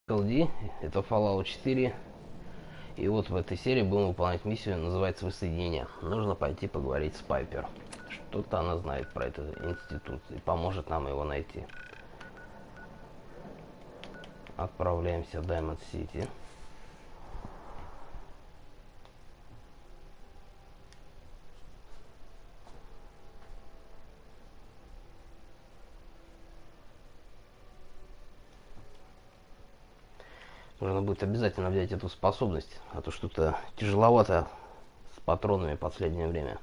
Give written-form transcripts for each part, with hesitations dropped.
LD, это Fallout 4, и вот в этой серии будем выполнять миссию, называется «Воссоединение». Нужно пойти поговорить с Пайпер. Что-то она знает про этот институт и поможет нам его найти. Отправляемся в Даймонд Сити. Нужно будет обязательно взять эту способность, а то что-то тяжеловато с патронами в последнее время.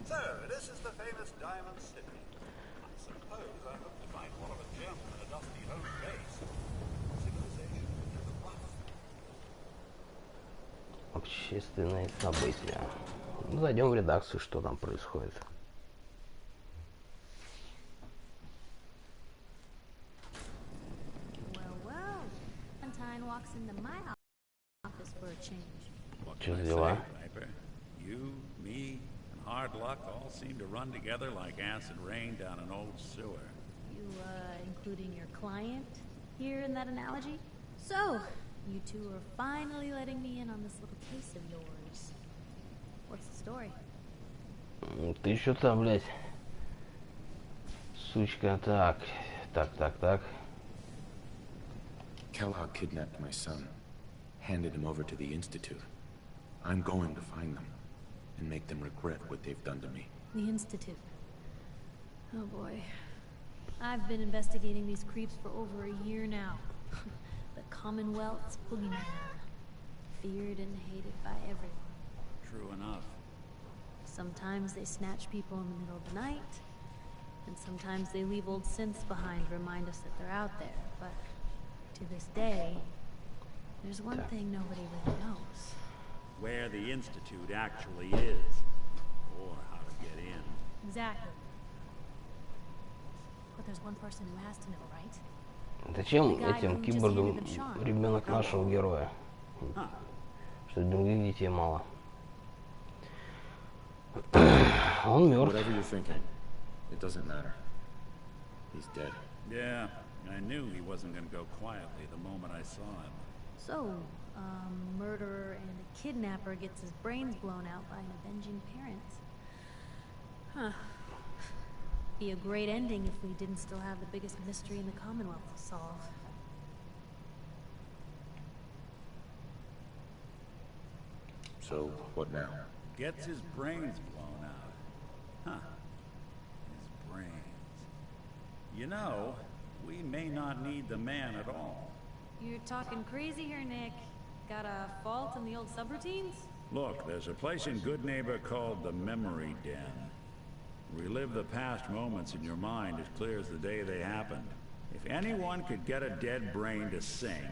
So, this is the famous Diamond City. I suppose I hope to find one of a German and a dusty home base. Civilization is a bluff. Общественные события. Ну, зайдем в редакцию, что там происходит. Well, Valentine walks into my office for a change. What Что can I за дела? say, Piper? You, me, and hard luck all seem to run together like acid rain down an old sewer. You, including your client here in that analogy? So, you two are finally letting me in on this little case of yours. What's the story? Ты еще там, блядь. Сучка, так. Kellogg kidnapped my son, handed him over to the Institute. I'm going to find them and make them regret what they've done to me. The Institute. Oh boy. I've been investigating these creeps for over a year now. The Commonwealth's boogeyman. Feared and hated by everyone. True enough. Sometimes they snatch people in the middle of the night, and sometimes they leave old synths behind to remind us that they're out there. But to this day, there's one thing nobody really knows. Where the Institute actually is. Or how to get in. Exactly. But there's one person who has to know, right? Зачем этим киборгам ребенок нашего героя? Huh. Что других детей мало. Он мертв. Whatever you're thinking, it doesn't matter. He's dead. Yeah, I knew he wasn't going to go quietly the moment I saw him. So, a murderer and a kidnapper gets his brains blown out by an avenging parent. Huh. Be a great ending if we didn't still have the biggest mystery in the Commonwealth to solve. So, what now? Gets his brains blown out. Huh. His brains. You know, we may not need the man at all. You're talking crazy here, Nick. Got a fault in the old subroutines? Look, there's a place in Good Neighbor called the Memory Den. Relive the past moments in your mind as clear as the day they happened. If anyone could get a dead brain to sing,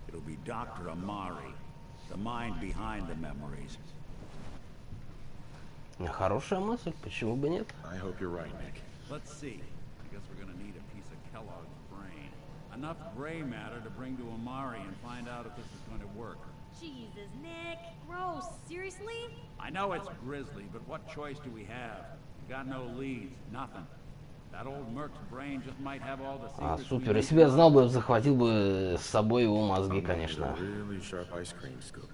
it'll be Dr. Amari, the mind behind the memories. Хорошая мысль, почему бы нет? I hope you're right, Nick. Let's see. I guess we're gonna need a piece of Kellogg's brain. Enough gray matter to bring to Amari and find out if this is going to work. Jesus, Nick. Gross. Seriously? I know it's grisly, but what choice do we have? We got no leads, nothing. That old Merc's brain just might have all the secrets we Супер. need. Если бы я знал бы, захватил бы с собой его мозги, A конечно. really sharp ice cream scoop.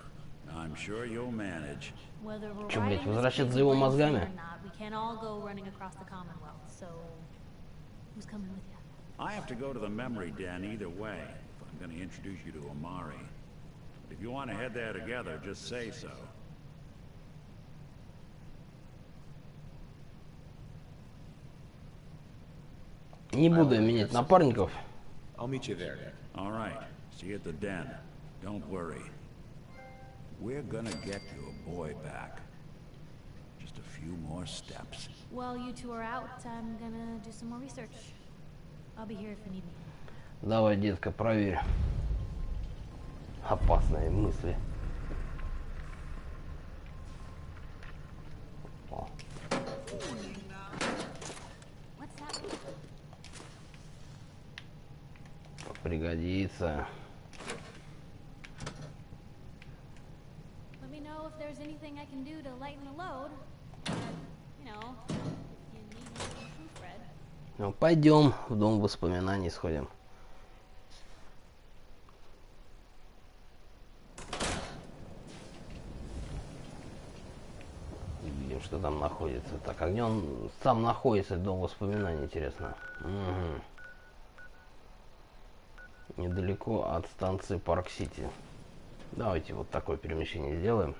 I'm sure you'll manage. Whether we're Чё, блядь, riding this возвращаться crazy за его brain мозгами? train or not, we can't all go running across the Commonwealth. So, who's coming with you? I have to go to the memory den either way, if I'm going to introduce you to Amari. But if you want to head there together, just say so. Не буду я менять напарников. I'll meet you there, Nick. All right, see you at the den. Don't worry. We're gonna get your boy back. Just a few more steps. While you two are out, I'm gonna do some more research. I'll be here if you need me. Давай, детка, проверь. Опасные мысли. О. What's that? Пригодится. Let me know if there's anything I can do to lighten the load. You know, if you need me to proofread. Ну, пойдем в дом воспоминаний сходим. Видим, что там находится. Так, а где он сам находится, дом воспоминаний, интересно? Угу. Недалеко от станции Парк-Сити. Давайте вот такое перемещение сделаем.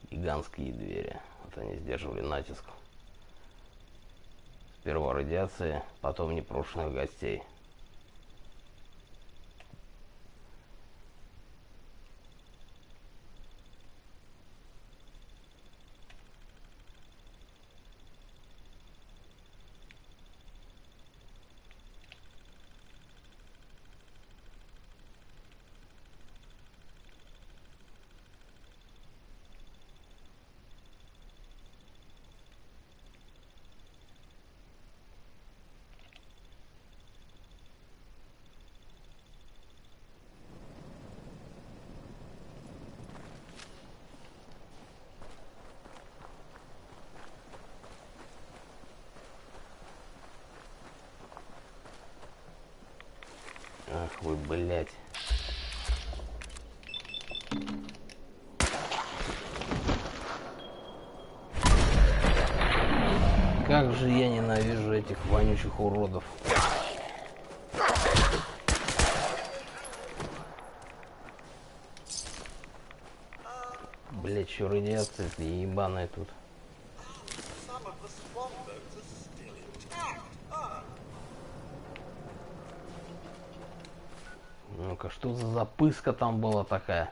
Гигантские двери. Вот они сдерживали натиск. Сперва радиации, потом непрошенных гостей. Ах вы, блядь. Как же я ненавижу этих вонючих уродов. Блядь, что радиация-то ебаная тут. Ну-ка, что за запыска там была такая?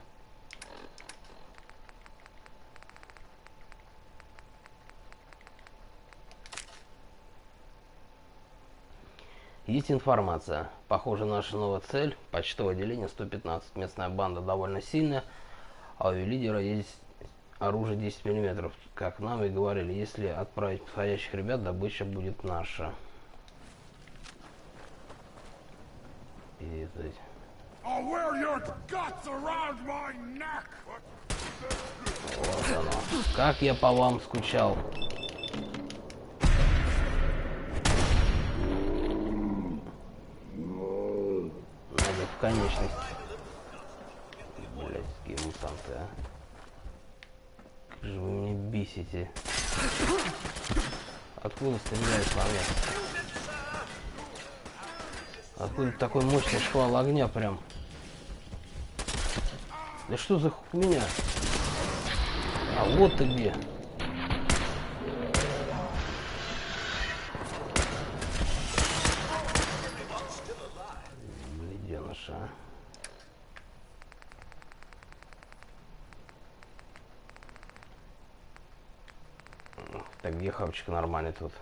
Есть информация. Похоже, наша новая цель – почтовое отделение 115. Местная банда довольно сильная, а у ее лидера есть оружие 10 мм. Как нам и говорили, если отправить подходящих ребят, добыча будет наша. Передать. Вот оно. Как я по вам скучал. Надо в конечность. Блять, какие мутанты, а. Как же вы меня бесите. Откуда стреляют по мне? Откуда такой мощный шквал огня прям? Да что за хуйня? А вот ты где. Бляденыш, а. Так, где хавчик нормальный тут?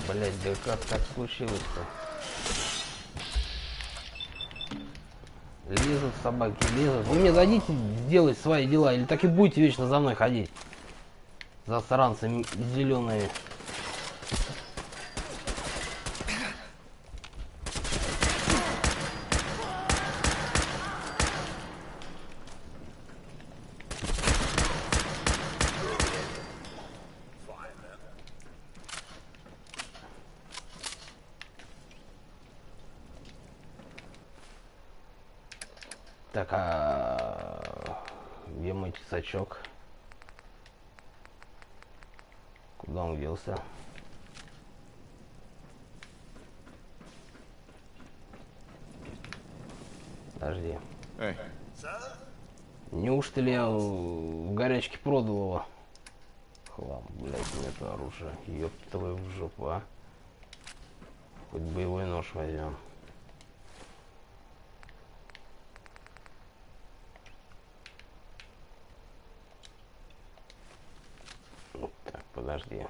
Блять, да как так случилось-то? Лезут собаки, лезут. Вы мне дадите делать свои дела, или так и будете вечно за мной ходить? Засранцы зеленые. Так, а где мой тесачок? Куда он делся? Подожди. Эй. Неужто ли я в горячке продал его? Хлам, блядь, нет оружия. Ёб твою в жопу, а. Хоть боевой нож возьмем. Так, подожди.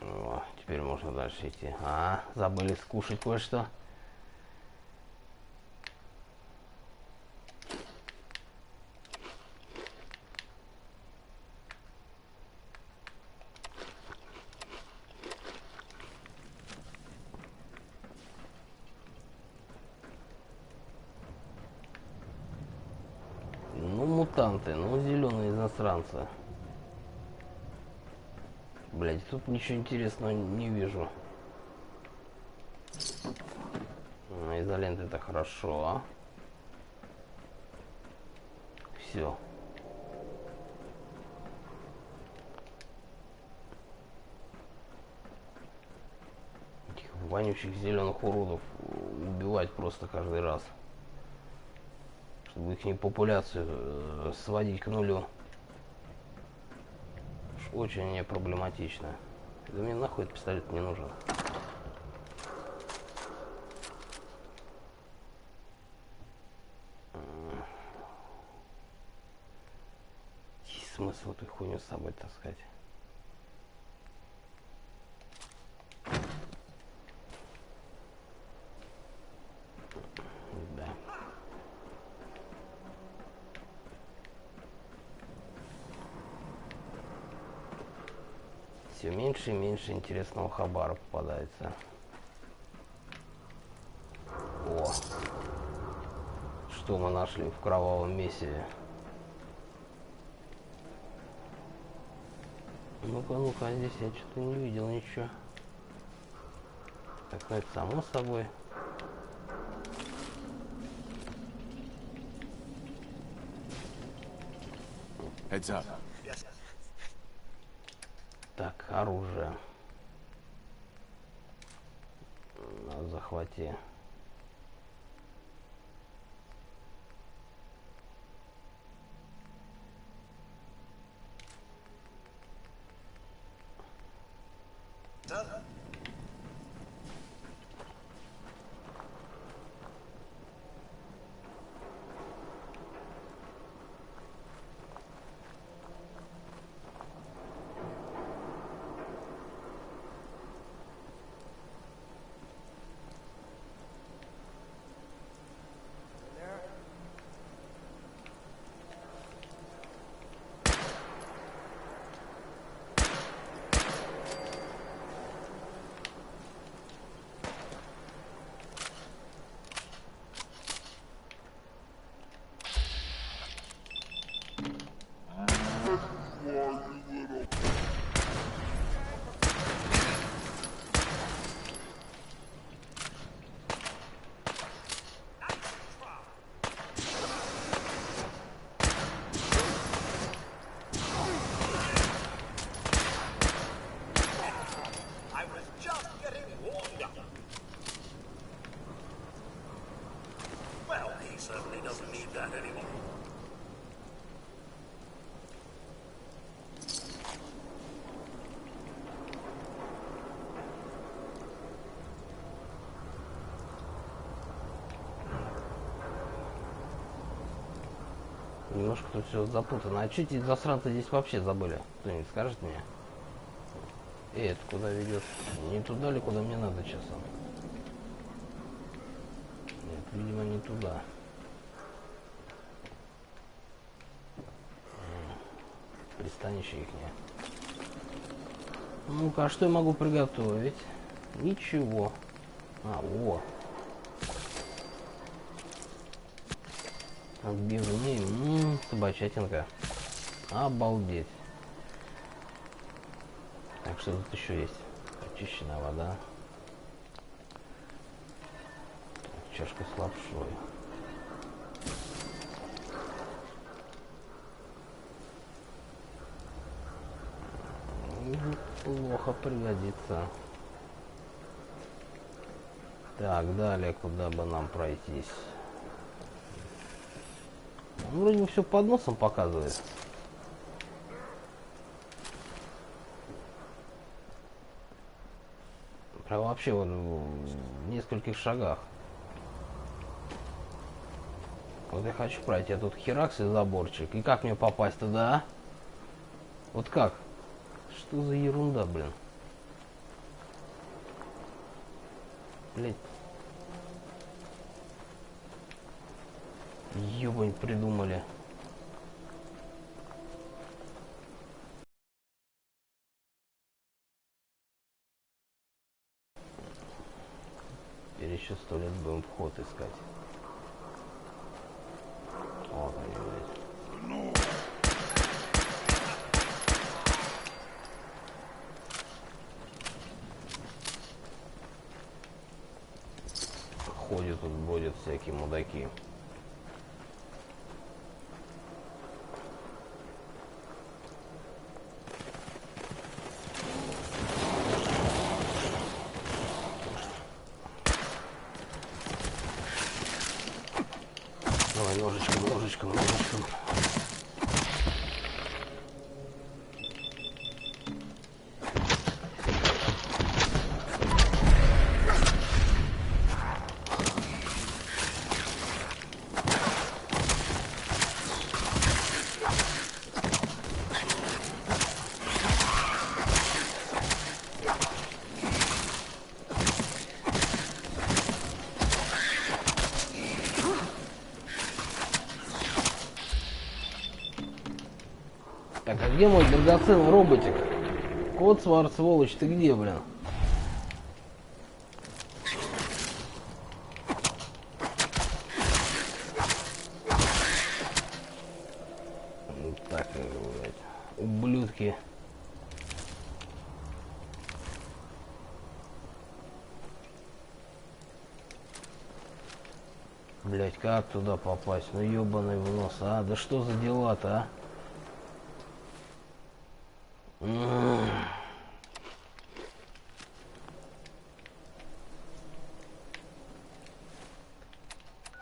О, теперь можно дальше идти. А, забыли скушать кое-что. Ну, мутанты, ну, зеленые иностранцы. Блять, тут ничего интересного не вижу. Изолента это хорошо. Все. Этих вонючих зеленых уродов убивать просто каждый раз. Чтобы их популяцию сводить к нулю. Очень не проблематично. Да мне нахуй этот пистолет не нужен. Есть смысл эту хуйню с собой таскать? Да. Все меньше и меньше интересного хабара попадается. О! Что мы нашли в кровавом месиве? Ну-ка, ну-ка, здесь я что-то не видел ничего. Так, ну это само собой. Heads up. Так, оружие. Захвати. Немножко тут все запутано. А что эти засранцы здесь вообще забыли? Кто-нибудь скажет мне? Это куда ведет? Не туда ли, куда мне надо часом? Нет, видимо, не туда. Пристанище ихнее. Ну-ка, а что я могу приготовить? Ничего. А, во. Отбивные, собачатинка. Обалдеть. Так, что тут еще есть? Очищенная вода. Так, чашка с лапшой. Плохо пригодится. Так, далее куда бы нам пройтись? Вроде бы все под носом показывает. Прям вообще вот в нескольких шагах. Вот я хочу пройти, а тут херакс и заборчик. И как мне попасть туда, а? Вот как? Что за ерунда, блин? Блять. Ёбань придумали. Теперь еще 100 лет будем вход искать. Вот они, блядь. Ходят тут, бродят всякие мудаки. Давай ножичком, ножичком, ножичком. Так, а где мой драгоценный роботик? Котсвард, сволочь, ты где, блин? Так, блядь, ублюдки. Блять, как туда попасть? Ну ёбаный в нос, а? Да что за дела-то, а?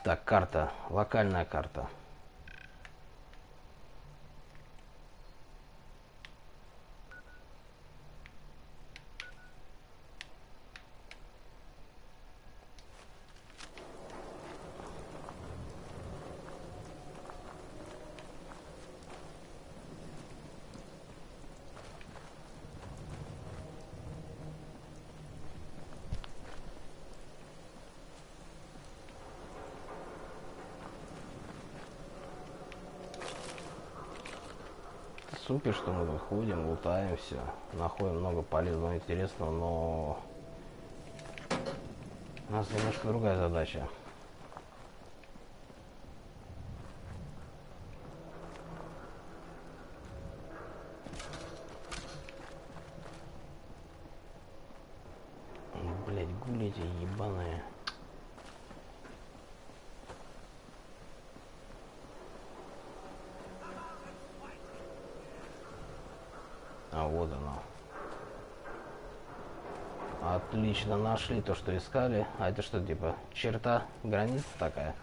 Так, карта. Локальная карта. Супер, что мы выходим, лутаем все, находим много полезного, интересного, но у нас немножко другая задача. Блять, гулите, ебаные. А вот оно. Отлично, нашли то, что искали. А это что, типа, черта, граница такая?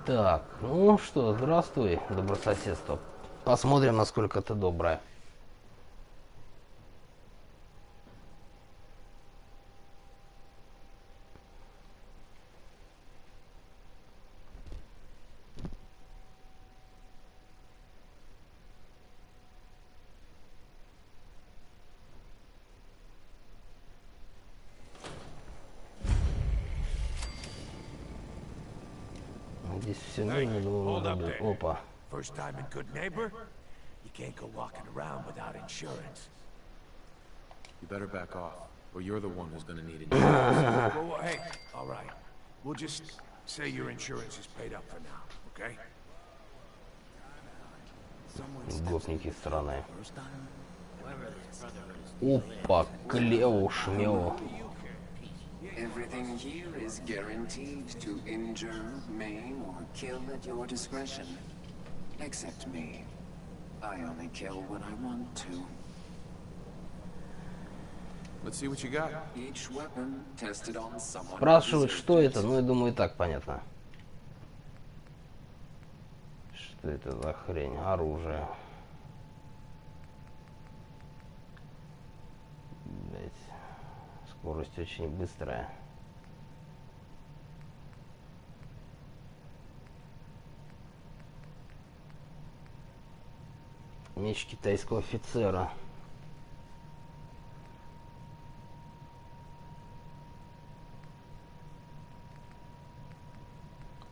Так, ну что, здравствуй, добрососедство. Посмотрим, насколько ты добрая. Здесь все нужно, думаю, опа. First time in Good Neighbor? You can't go walking around without insurance. You better back off, or you're the one who's gonna need insurance. Well, hey, all right. We'll just say your insurance is paid up for now, okay? Гопники страны. Опа, клево, шмево. Everything here is guaranteed to injure, maim, or kill at your discretion. Except me. I only kill when I want to. Let's see what you got. Each weapon tested on someone. Спрашивают, что это? Ну, я думаю, и так понятно. Что это за хрень? Оружие. Скорость очень быстрая. Меч китайского офицера.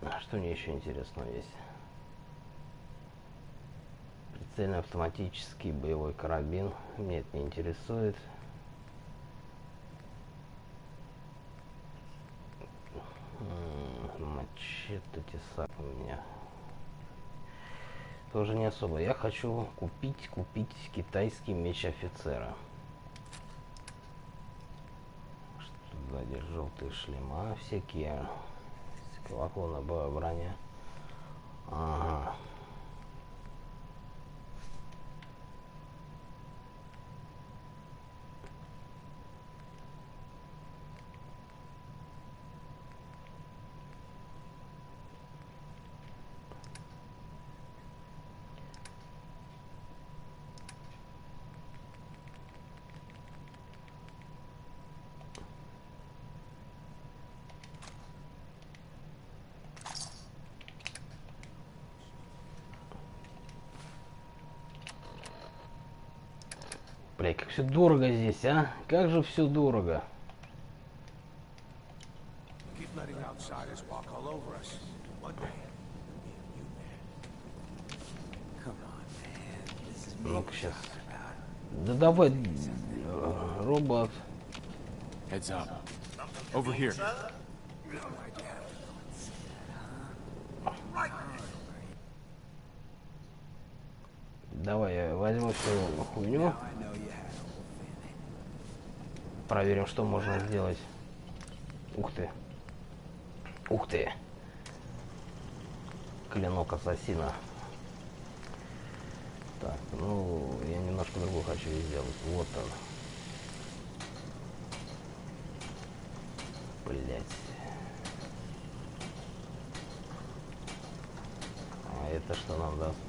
А что мне еще интересного есть? Прицельный автоматический боевой карабин. Меня это не интересует. Мачете тесак у меня. Тоже не особо. Я хочу купить китайский меч офицера. Что сзади желтые шлема всякие. Колокольная броня. Ага. Бля, как все дорого здесь, а? Как же все дорого. Keep letting outsiders walk all over us. One day, Ну-ка сейчас. Да давай, робот. Heads up. Over here. Давай, я возьму всю хуйню. Проверим, что можно сделать. Ух ты. Ух ты. Клинок ассасина. Так, ну, я немножко другую хочу сделать. Вот он. Блять. А это что нам даст?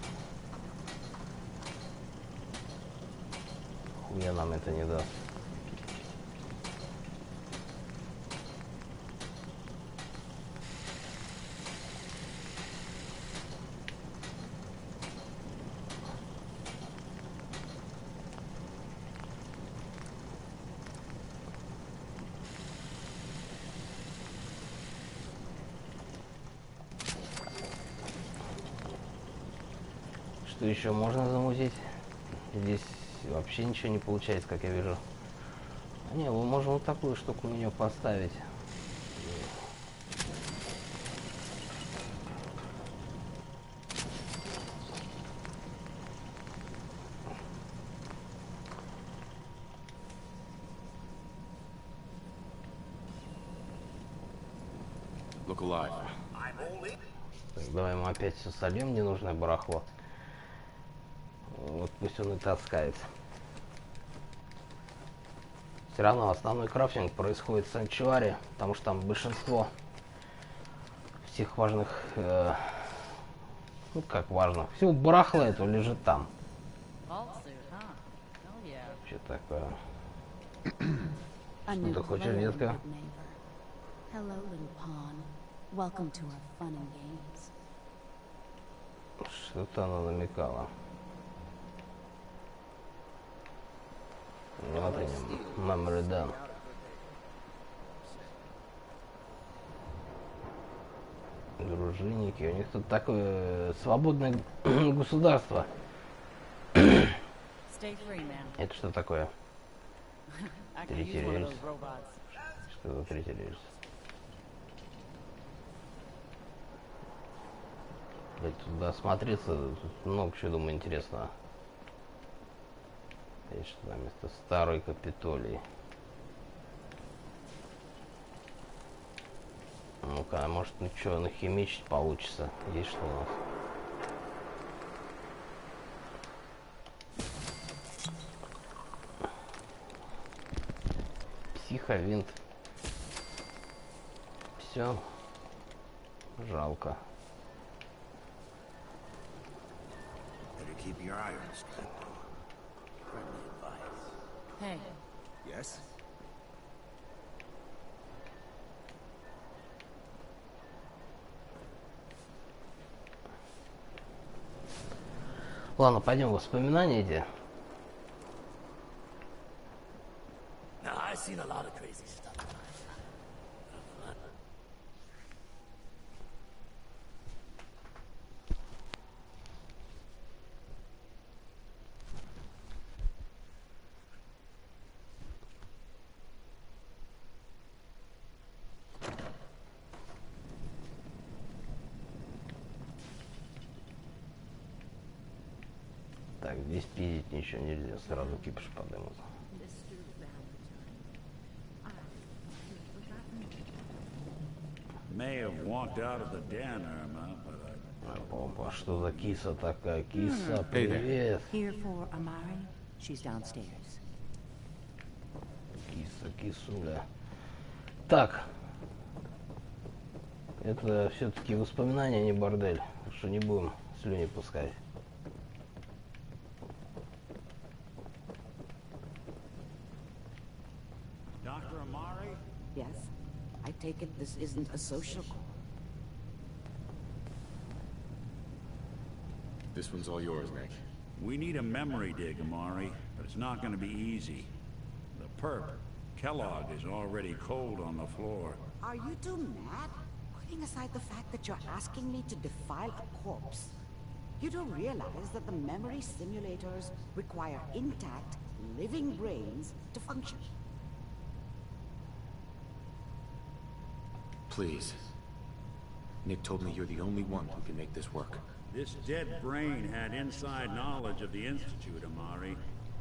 Хуя нам это не даст. Что еще можно замутить? Здесь вообще ничего не получается, как я вижу. Не, мы можем вот такую штуку на нее поставить. Look alive. Так, давай мы опять все сольем, ненужное барахло. Вот пусть он и таскает. Все равно основной крафтинг происходит в санчуаре, потому что там большинство всех важных, ну как важно, все барахло это лежит там. Что такое? Что ты хочешь, детка? Hello, little pawn. Welcome to our fun and games. Что-то она намекала. Вот они, memory done. Дружинники, у них тут такое свободное государство. Это что такое? Третий рельс. Что за третий рельс? Блять, туда смотреться, тут много чего, думаю, интересного. Есть что там, место старый Капитолий. Ну-ка, может, ну что, нахимичить получится. Есть что у нас? Психовинт. Все. Жалко. keep your eye on Scarecrow. Hey, Yes? Ладно, пойдем в воспоминания эти. Now, I've seen a lot of crazy stuff. Так, здесь пиздить ничего нельзя, сразу кипиш подымут. May have walked out of the den, Irma, but Опа, что за киса такая? Киса, Hey there. привет. Here for Amari. She's downstairs. Киса, кисуля. Так. Это все-таки воспоминания, а не бордель. Так что не будем слюни пускать. Dr. Amari? Yes? I take it this isn't a social call. This one's all yours, Nick. We need a memory dig, Amari, but it's not going to be easy. The perp, Kellogg, is already cold on the floor. Are you two mad? Putting aside the fact that you're asking me to defile a corpse, you don't realize that the memory simulators require intact, living brains to function. Please. Nick told me you're the only one who can make this work. This dead brain had inside knowledge of the Institute, Amari.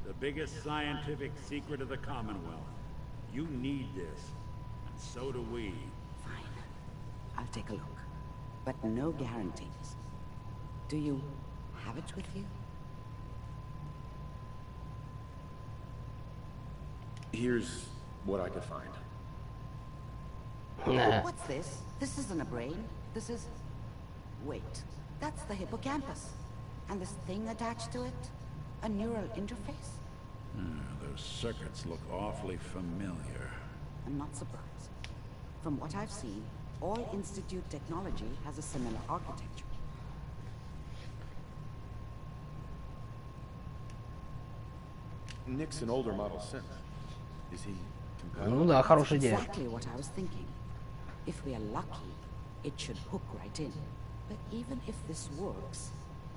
The biggest scientific secret of the Commonwealth. You need this, and so do we. Fine. I'll take a look. But no guarantees. Do you have it with you? Here's what I could find. Nah. What's this? This isn't a brain. This is... Wait. That's the hippocampus. And this thing attached to it? A neural interface? Those circuits look awfully familiar. I'm not surprised. From what I've seen, all Institute technology has a similar architecture. Nick's an older model synth. Is he Ну да, хорошая идея. Exactly what I was thinking. If we are lucky, it should hook right in. But even if this works,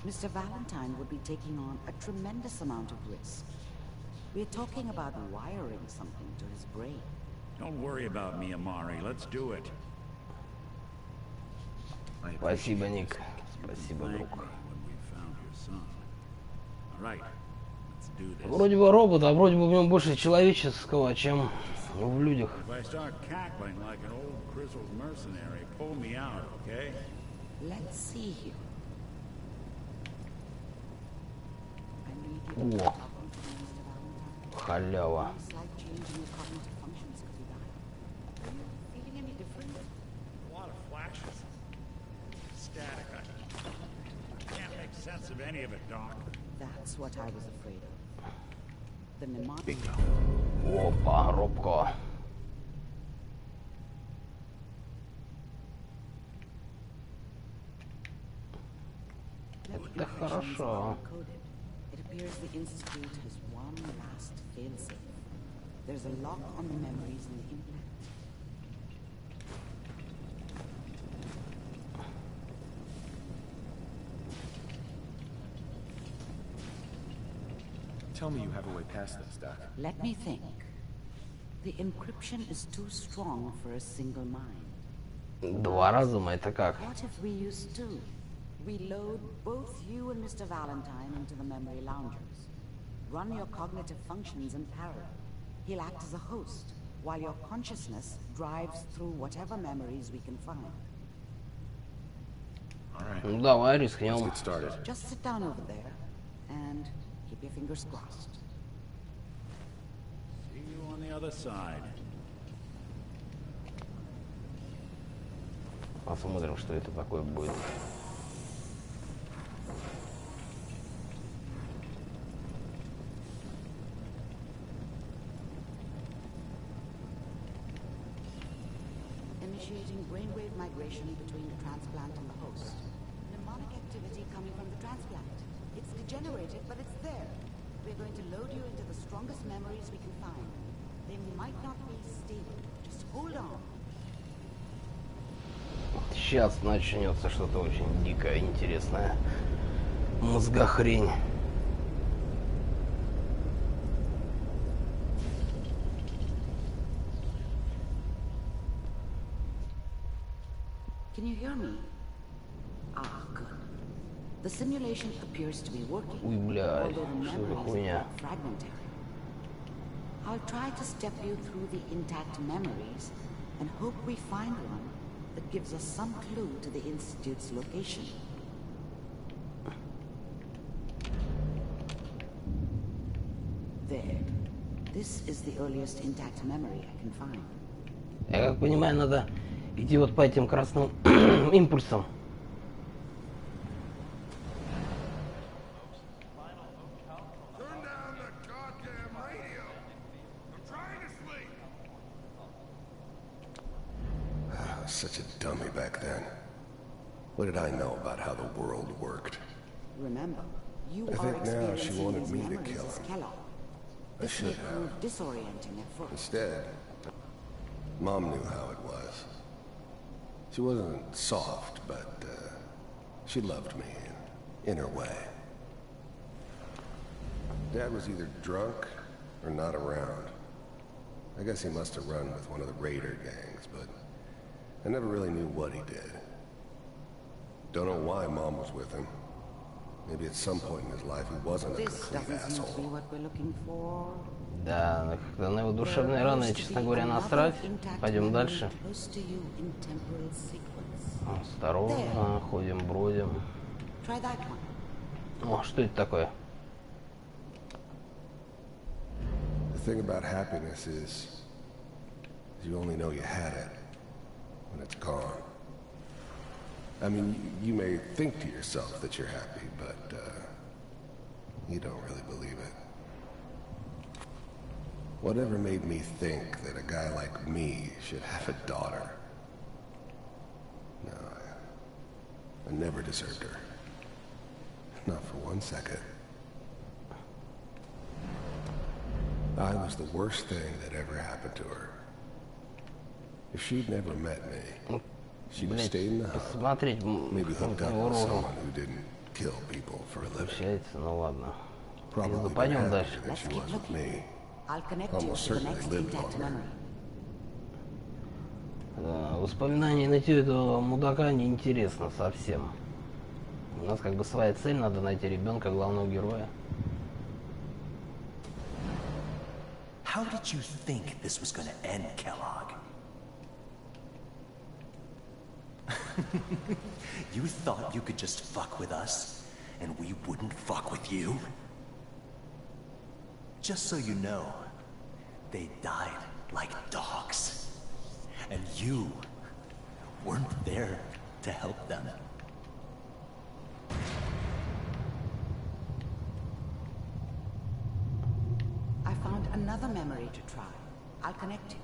Mr. Valentine would be taking on a tremendous amount of risk. We're talking about wiring something to his brain. Don't worry about me, Amari. Let's do it. Спасибо, Ник. Спасибо, Thank друг. me when we found your son. All right, let's do this. Вроде бы робот, а вроде бы в нем больше человеческого, чем в людях. If I start cackling like an old grizzled mercenary, pull me out, okay? Let's see here. I need you to О, Mr. Valentine. халява. Any slight change in your cognitive functions could be bad. Are you feeling any different? A lot of flashes. Static. I can't make sense of any of it, Doc. That's what I was afraid of. The mnemonic. Опа, робко. Это хорошо. It appears the Institute has one last failsafe. There's a lock on the memories in the implant. Tell me you have a way past this, Doc. Let me think. The encryption is too strong for a single mind. Два разума, это как? What if we use two? We load both you and Mr. Valentine into the memory loungers. Run your cognitive functions in parallel. He'll act as a host, while your consciousness drives through whatever memories we can find. All right. Ну давай, Let's рискнем. get started. Just sit down over there, and keep your fingers crossed. See you on the other side. Посмотрим, что это такое будет. Initiating brainwave migration between the transplant and the host. Mnemonic activity coming from the transplant. It's regenerated, but it's there. We're going to load you into the strongest memories we can find. They might not be stable. Just hold on. Сейчас начнется что-то очень дикое, интересное. Мозгохрень. Can you hear me? Ah, good. The simulation appears to be working. Ui, блядь, although the что за memories хуйня? are fragmentary. I'll try to step you through the intact memories and hope we find one that gives us some clue to the Institute's location. There. This is the earliest intact memory I can find. Я как понимаю, надо идти вот по этим красным импульсам. Such a dummy back then. What did I know about how the world worked? Remember, you I are think now she experiencing wanted his me to memories kill as him. Kellogg. I This should may have. prove disorienting at first. Instead, Mom knew how it was. She wasn't soft, but she loved me in her way. Dad was either drunk or not around. I guess he must have run with one of the raider gangs, but I never really knew what he did. Don't know why Mom was with him. Maybe at some point in his life he wasn't a This complete doesn't seem to be asshole. what we're looking for. Да, как-то на его душевные раны, честно говоря, насрать. Пойдем дальше. Close to you in temporal sequence. Осторожно, ходим, бродим. Try that one. О, что это такое? The thing about happiness is you only know you had it when it's gone. I mean, you may think to yourself that you're happy, but you don't really believe it. Whatever made me think that a guy like me should have a daughter? No, I never deserved her. Not for 1 second. I was the worst thing that ever happened to her. If she'd never met me, she'd have stayed in the house. Посмотреть, Maybe hooked up его with рожу. someone who didn't kill people for a living. Общается, ну ладно. Probably Пойдем been дальше. happier than she was with me. I'll connect you Almost to the certainly next lived intact longer. memory. Воспоминания найти этого мудака неинтересно совсем. У нас как бы своя цель, надо найти ребенка, главного героя. How did you think this was gonna end, Kellogg? You thought you could just fuck with us, and we wouldn't fuck with you? Just so you know, they died like dogs. And you weren't there to help them. I found another memory to try. I'll connect you.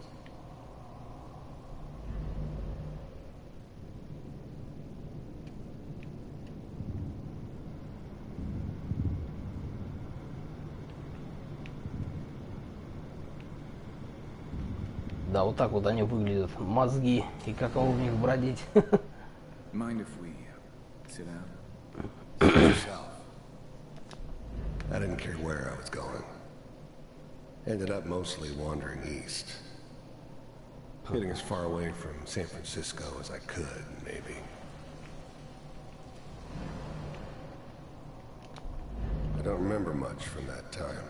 Да, вот так вот они выглядят, мозги, и каково в них бродить. Mind if we sit down? I didn't care where I was going. Ended up mostly wandering east. Getting as far away from San Francisco as I could, maybe. I don't remember much from that time.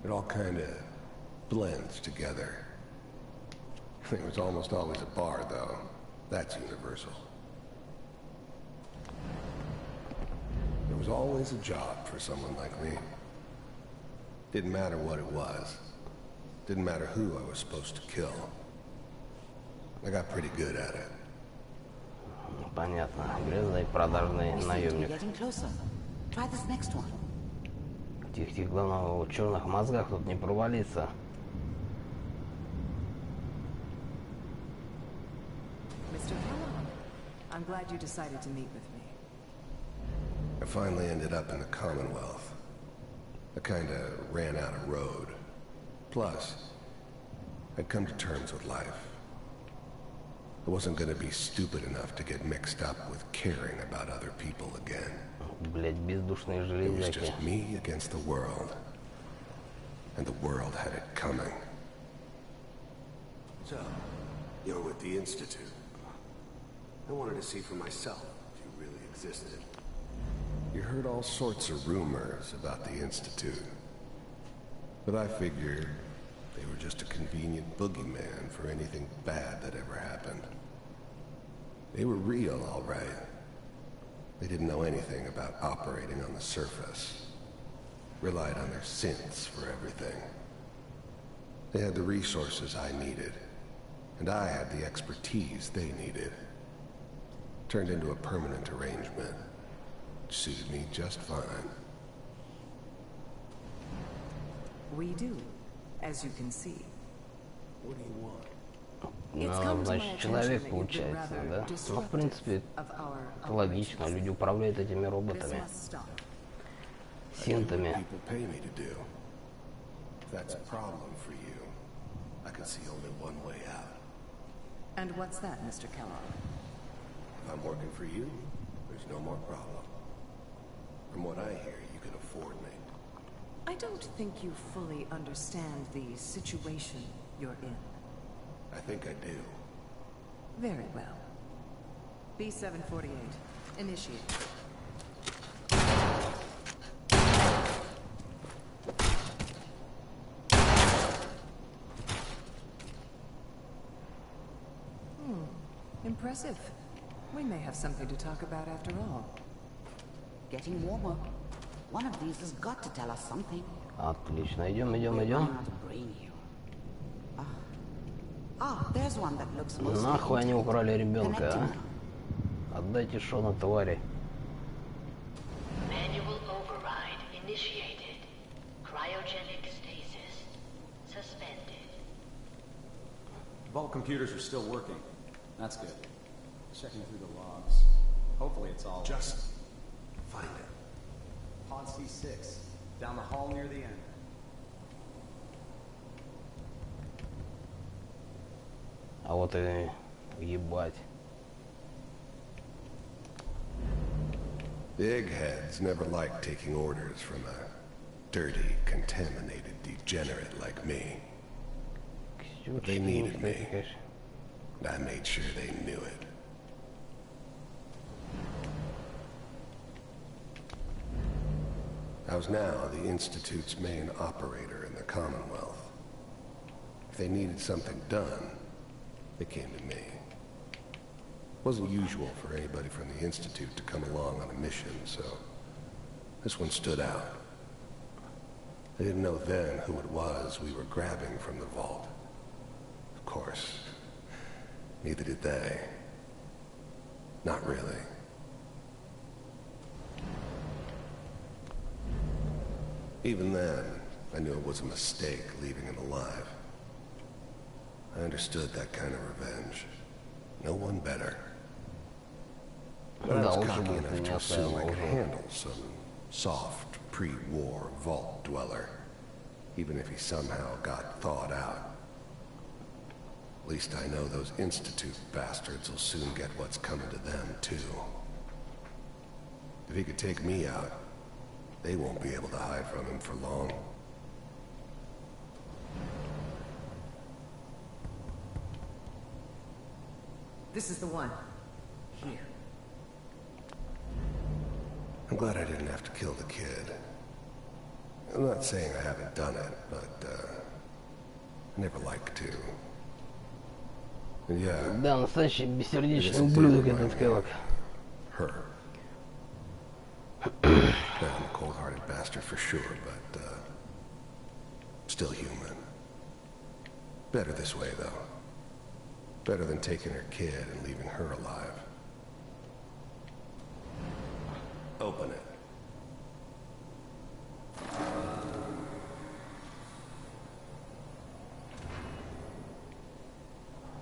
It all kind of blends together. There was almost always a bar, though. That's universal. There was always a job for someone like me. Didn't matter what it was. Didn't matter who I was supposed to kill. I got pretty good at it. Понятно. Грязный продажный наемник. Getting closer. Try this next one. Тихо-тихо, главное, в черных мозгах тут не провалиться. Mr. Kellogg, I'm glad you decided to meet with me. I finally ended up in the Commonwealth. I kinda ran out of road. Plus, I'd come to terms with life. I wasn't gonna be stupid enough to get mixed up with caring about other people again. Блять, бездушные It was железяки. just me against the world. And the world had it coming. So, you're with the Institute. I wanted to see for myself if you really existed. You heard all sorts of rumors about the Institute. But I figured they were just a convenient boogeyman for anything bad that ever happened. They were real, all right. They didn't know anything about operating on the surface. Relied on their synths for everything. They had the resources I needed, and I had the expertise they needed. Turned into a permanent arrangement. Suited me just fine. We do, as you can see. What do you want? Ну, значит, человек получается, да? Ну, в принципе, это логично. Люди управляют этими роботами. Синтами. And what's that, Mr. Kellogg? If I'm working for you, there's no more problem. From what I hear, you can afford me. I don't think you fully understand the situation you're in. I think I do. Very well. B-748, initiate. Impressive. We may have something to talk about after all. Getting warmer. One of these has got to tell us something. Отлично, идем. There's one that looks Нахуй они украли ребенка, а? Отдайте Шона, твари. Manual override initiated. Cryogenic stasis suspended. Vault computers are still working. That's good. Checking through the logs. Hopefully it's all... Just find it. Pod C6. Down the hall near the end. А вот и ебать. The eggheads never liked taking orders from a dirty, contaminated degenerate like me. But they needed me. And I made sure they knew it. I was now the Institute's main operator in the Commonwealth. If they needed something done, they came to me. It wasn't usual for anybody from the Institute to come along on a mission, so this one stood out. I didn't know then who it was we were grabbing from the vault. Of course, neither did they. Not really. Even then, I knew it was a mistake leaving him alive. I understood that kind of revenge. No one better. But I was cocky enough to assume I could handle some soft, pre-war vault dweller, even if he somehow got thawed out. At least I know those Institute bastards will soon get what's coming to them, too. If he could take me out, they won't be able to hide from him for long. This is the one. Here. I'm glad I didn't have to kill the kid. I'm not saying I haven't done it, but, I never like to. And yeah. Да, настоящий бессердечный ублюдок этот Келлог. Her. I'm a cold-hearted bastard for sure, but, still human. Better this way, though. Better than taking her kid and leaving her alive. Open it.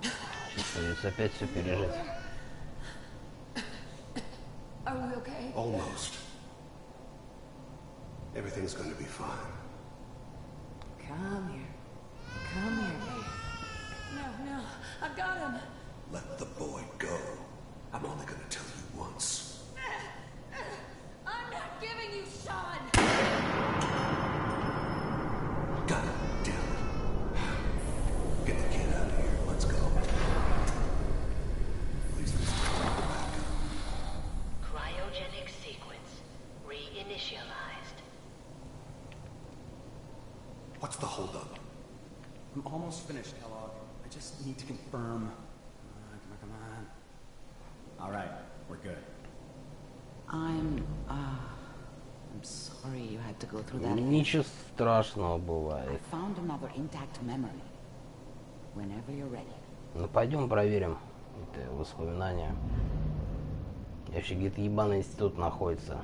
Сейчас придется опять все пережить. Are we okay? Almost. Everything's going to be fine. Come here. Come here, baby. No, I've got him. Let the boy go. I'm only going to tell you once. I'm not giving you Sean! God damn it. Get the kid out of here. Let's go. Please, Cryogenic sequence reinitialized. What's the holdup? I'm almost finished, Kellogg. I just need to confirm. Come on. All right, we're good. I'm sorry you had to go through that. Ничего страшного бывает. I found another intact memory. Whenever you're ready. Ну пойдем проверим это воспоминания. Вообще где-то ебаный институт находится.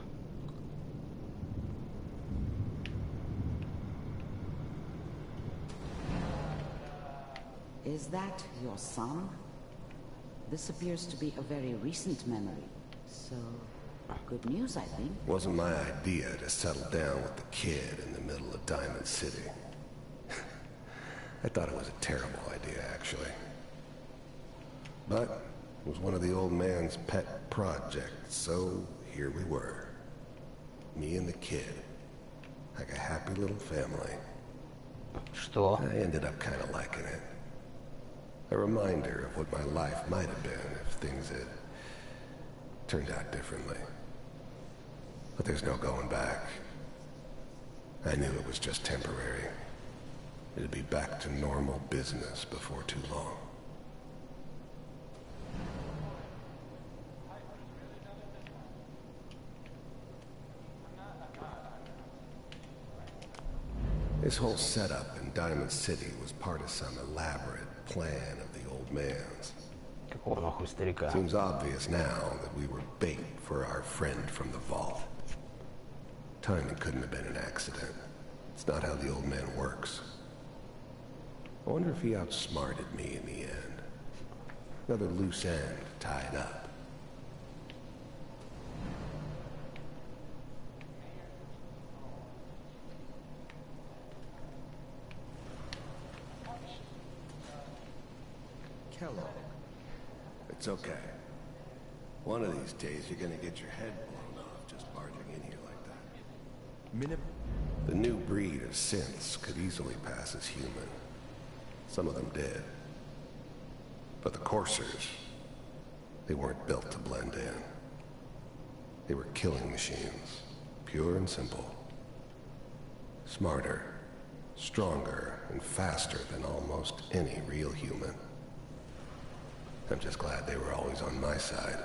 Is that your son? This appears to be a very recent memory. So, good news, I think. Wasn't my idea to settle down with the kid in the middle of Diamond City. I thought it was a terrible idea, actually. But it was one of the old man's pet projects, so here we were. Me and the kid. Like a happy little family. Что? I ended up kind of liking it. A reminder of what my life might have been if things had turned out differently. But there's no going back. I knew it was just temporary. It'd be back to normal business before too long. This whole setup in Diamond City was part of some elaborate plan of the old man's. Какого нахуй старика? Seems obvious now that we were bait for our friend from the vault. Timing couldn't have been an accident. It's not how the old man works. I wonder if he outsmarted me in the end. Another loose end tied up. Kellogg. It's okay. One of these days you're gonna get your head blown off just barging in here like that. The new breed of synths could easily pass as human. Some of them did. But the coursers, they weren't built to blend in. They were killing machines, pure and simple. Smarter, stronger, and faster than almost any real human. I'm just glad they were always on my side.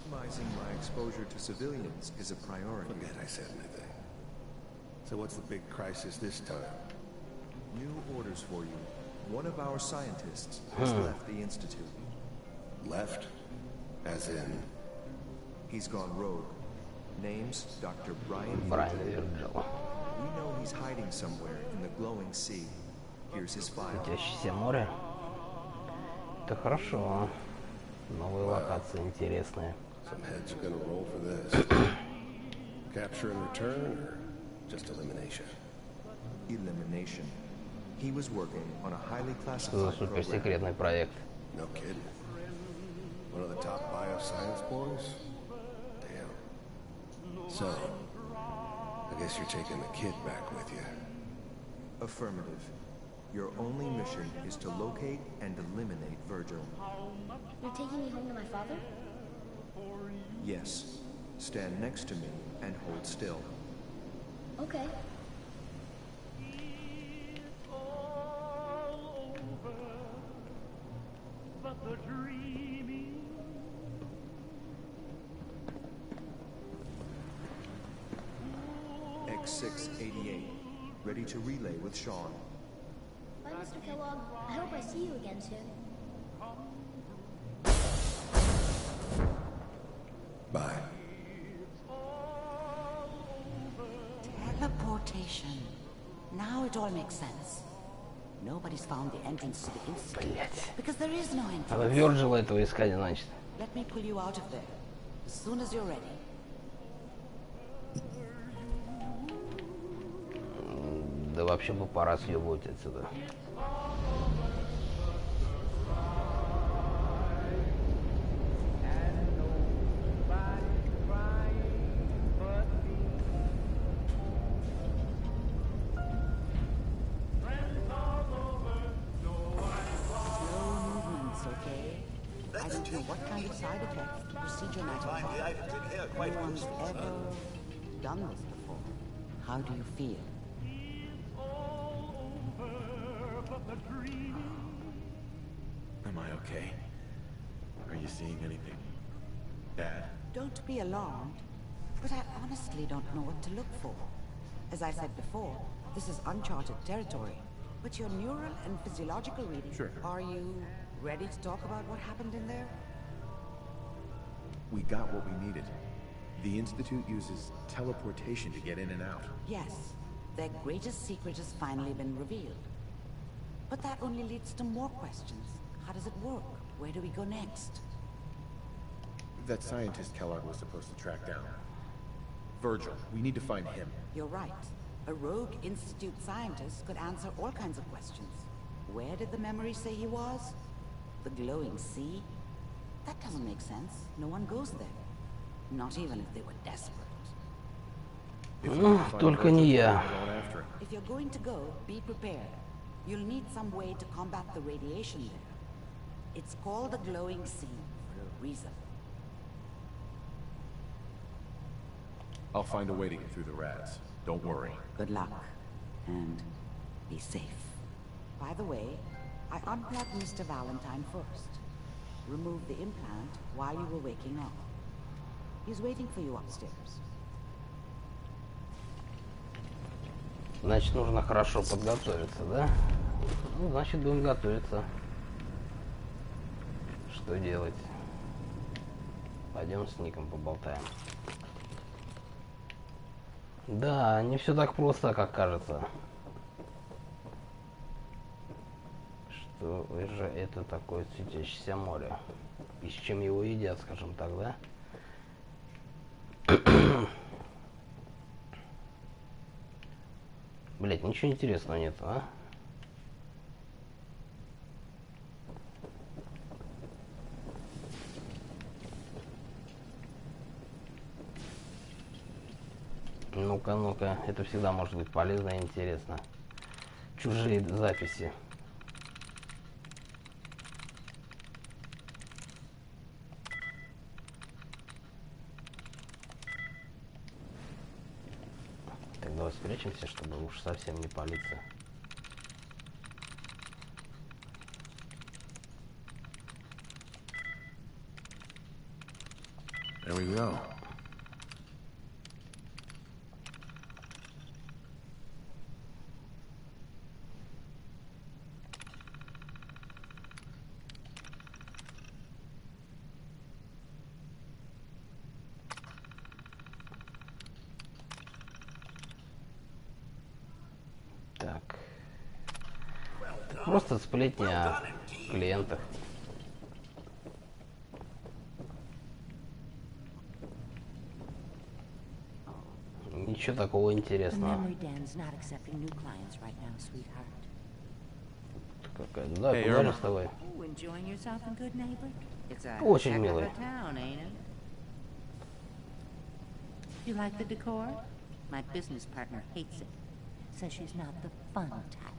Minimizing my exposure to civilians is a priority. Forget I said anything. So what's the big crisis this time? New orders for you. One of our scientists has left the Institute. Left? As in? He's gone rogue. Name's Dr. Brian Virgil. We know he's hiding somewhere in the glowing sea. Here's his file. Светящееся море. Это хорошо. Новые локации интересные. Some heads are gonna roll for this. Capture and return, or just elimination? Elimination. He was working on a highly Что за classified суперсекретный проект? No kidding. One of the top bioscience boys? Damn. So, I guess you're taking the kid back with you. Affirmative. Your only mission is to locate and eliminate Virgil. You're taking me home to my father? Yes. Stand next to me and hold still. Okay. X688. Ready to relay with Sean. Bye, Mr. Kellogg. I hope I see you again soon. Bye. Teleportation. Now it all makes sense. Nobody's found the entrance to the institute. Блять. Because there is no entrance. Надо Вирджила этого искать, значит. Let me pull you out of there. As soon as you're ready. Да вообще бы пора съебывать отсюда. I don't know what kind of side effects the procedure might have caused. No one's ever done this before. How do you feel? Am I okay? Are you seeing anything bad? Don't be alarmed, but I honestly don't know what to look for. As I said before, this is uncharted territory. But your neural and physiological reading... Sure. Are you ready to talk about what happened in there? We got what we needed. The Institute uses teleportation to get in and out. Yes, their greatest secret has finally been revealed. But that only leads to more questions. How does it work? Where do we go next? That scientist Kellogg was supposed to track down. Virgil, we need to find him. You're right. A rogue Institute scientist could answer all kinds of questions. Where did the memory say he was? The glowing sea? That doesn't make sense. No one goes there. Not even if they were desperate. Только не я. If you're going to go, be prepared. You'll need some way to combat the radiation there. It's called the glowing sea for a reason. I'll find a way to get through the rats. Don't worry. Good luck. And be safe. By the way, I unplugged Mr. Valentine first. Removed the implant while you were waking up. He's waiting for you upstairs. Значит, нужно хорошо подготовиться, да? Ну, значит, будем готовиться. Что делать? Пойдем с Ником поболтаем. Да, не все так просто, как кажется. Что же это такое светящееся море? И с чем его едят, скажем так, да? Блять, ничего интересного нет, а? Ну-ка, ну-ка, это всегда может быть полезно и интересно. Чужие записи. Так, давай спрячемся, чтобы уж совсем не палиться. There we go. Так. Просто сплетни о клиентах. Ничего такого интересного. Какая-то, да, поговорим с тобой. Очень милый. You like the decor? My business partner hates it. Says she's not the fun type.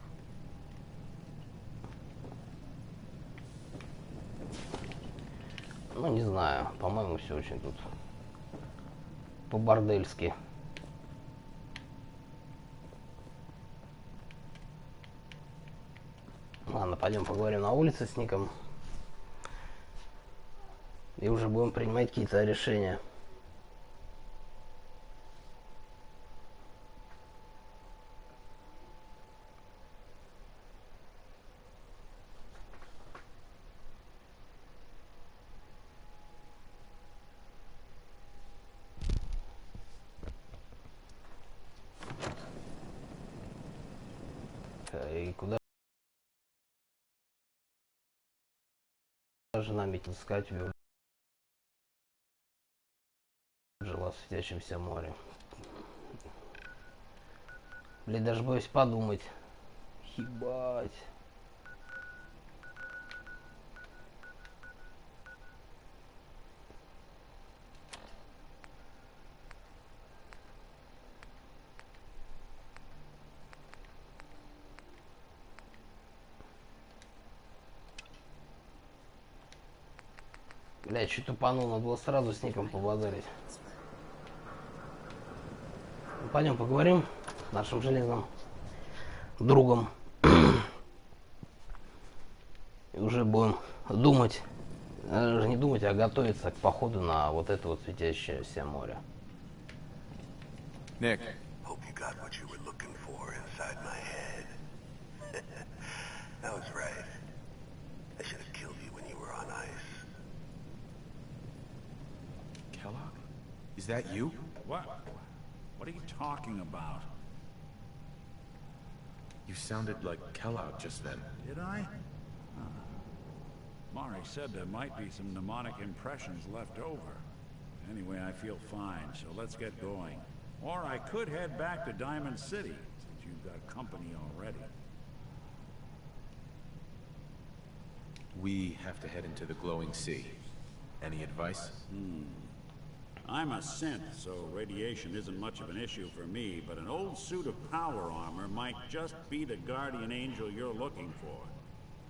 Ну, не знаю. По-моему, все очень тут по-бордельски. Ладно, пойдем поговорим на улице с Ником. И уже будем принимать какие-то решения. И куда же нам ведь искать жила в светящемся море? Блин, даже боюсь подумать. Ебать. Бля, чуть тупанул, надо было сразу с Ником побазарить. Ну, пойдем поговорим с нашим железным другом. И уже будем думать, даже не думать, а готовиться к походу на вот это вот светящееся море. Nick. Hope you got what you were looking for inside my head. That was right. I should have killed you when you were on ice. Kellogg? Is that you? What? What are you talking about? You sounded like Kellogg just then. Did I? Mari said there might be some mnemonic impressions left over. Anyway, I feel fine, so let's get going. Or I could head back to Diamond City, since you've got company already. We have to head into the glowing sea. Any advice? I'm a synth, so radiation isn't much of an issue for me, but an old suit of power armor might just be the guardian angel you're looking for.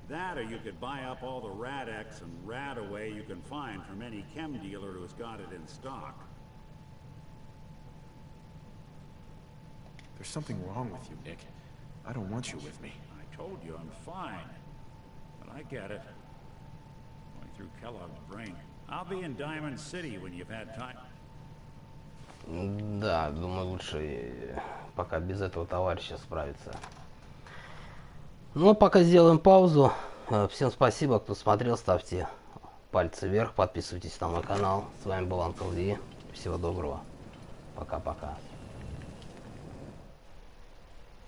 That, or you could buy up all the Rad-X and Rad-Away you can find from any chem dealer who's got it in stock. There's something wrong with you, Nick. I don't want you with me. I told you I'm fine. But I get it. Going through Kellogg's brain. I'll be in Diamond City when you've had time. Да, думаю, лучше пока без этого товарища справиться. Ну, пока сделаем паузу. Всем спасибо, кто смотрел. Ставьте пальцы вверх, подписывайтесь на мой канал. С вами был Uncle D. Всего доброго. Пока-пока.